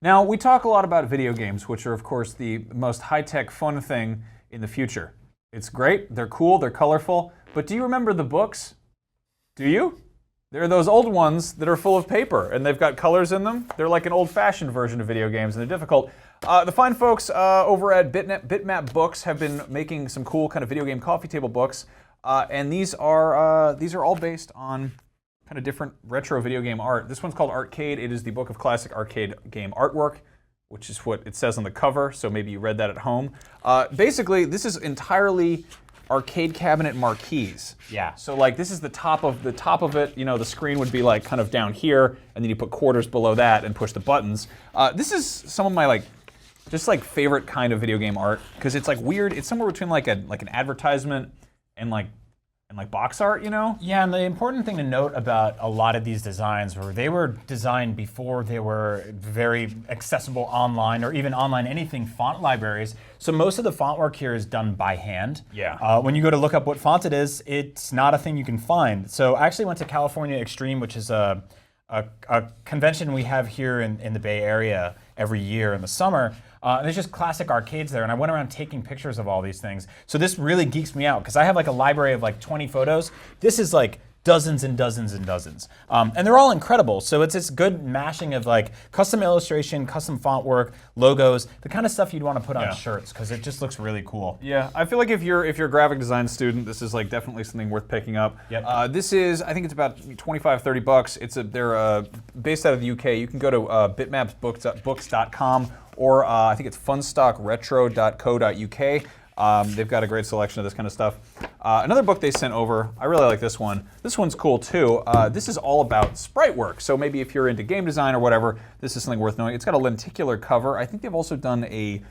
Now, we talk a lot about video games, which are, of course, the most high-tech, fun thing in the future. It's great, they're cool, they're colorful, but do you remember the books? Do you? They're those old ones that are full of paper, and they've got colors in them. They're like an old-fashioned version of video games, and they're difficult. The fine folks over at Bitmap Books have been making some cool kind of video game coffee table books, and these are all based on kind of different retro video game art. This one's called Arcade. It is the book of classic arcade game artwork, which is what it says on the cover, so maybe you read that at home. Basically, this is entirely arcade cabinet marquees. Yeah. So like this is the top of it. You know, the screen would be like kind of down here, and then you put quarters below that and push the buttons. This is some of my just favorite kind of video game art because it's like weird. It's somewhere between like an advertisement and like box art, you know? Yeah, and the important thing to note about a lot of these designs were they were designed before they were very accessible online or even online anything font libraries. So most of the font work here is done by hand. Yeah. When you go to look up what font it is, it's not a thing you can find. So I actually went to California Extreme, which is a convention we have here in the Bay Area every year in the summer. There's just classic arcades there, and I went around taking pictures of all these things. So this really geeks me out, because I have like a library of like 20 photos. This is like dozens and dozens and dozens. And they're all incredible. So it's this good mashing of like custom illustration, custom font work, logos, the kind of stuff you'd want to put on shirts, because it just looks really cool. Yeah, I feel like if you're a graphic design student, this is like definitely something worth picking up. Yep. This is, I think it's about 25, 30 bucks. They're based out of the UK. You can go to bitmapsbooks.com or I think it's funstockretro.co.uk. They've got a great selection of this kind of stuff. Another book they sent over, I really like this one. This one's cool too. This is all about sprite work. So maybe if you're into game design or whatever, this is something worth knowing. It's got a lenticular cover. I think they've also done a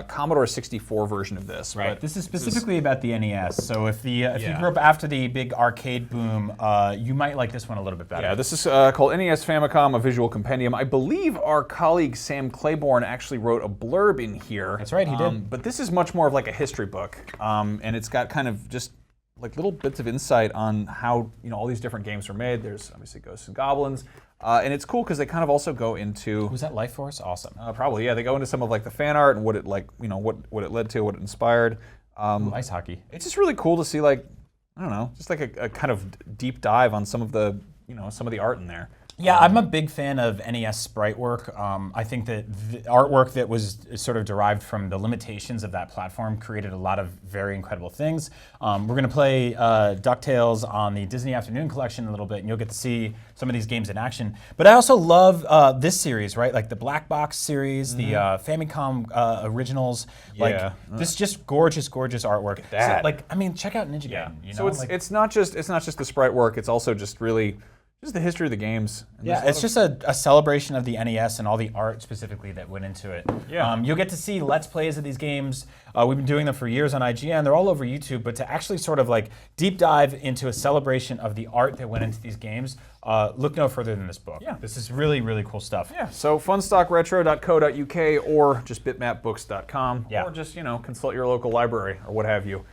Commodore 64 version of this. Right. But this is specifically about the NES. So if you grew up after the big arcade boom, you might like this one a little bit better. Yeah, this is called NES Famicom, a visual compendium. I believe our colleague Sam Claiborne actually wrote a blurb in here. That's right, he did. But this is much more of like a history book, and it's got kind of just like little bits of insight on how all these different games were made. There's obviously Ghosts and Goblins. And it's cool because they kind of also go into. Was that Life Force? Awesome. Probably, yeah. They go into some of like the fan art and what it what it led to, what it inspired. Ice hockey. It's just really cool to see like, I don't know, just like a kind of deep dive on some of the some of the art in there. Yeah, I'm a big fan of NES sprite work. I think that the artwork that was sort of derived from the limitations of that platform created a lot of very incredible things. We're going to play DuckTales on the Disney Afternoon Collection in a little bit, and you'll get to see some of these games in action. But I also love this series, right? Like the Black Box series, the Famicom originals. Yeah. Like this just gorgeous, gorgeous artwork. That. So, like, I mean, check out Ninja Gaiden. You know? So it's not just the sprite work. It's also just really. Just the history of the games. And yeah, it's just a celebration of the NES and all the art specifically that went into it. Yeah. You'll get to see Let's Plays of these games. We've been doing them for years on IGN. They're all over YouTube, but to actually sort of like deep dive into a celebration of the art that went into these games, look no further than this book. Yeah. This is really, really cool stuff. Yeah, so funstockretro.co.uk or just bitmapbooks.com, yeah. or just, consult your local library or what have you.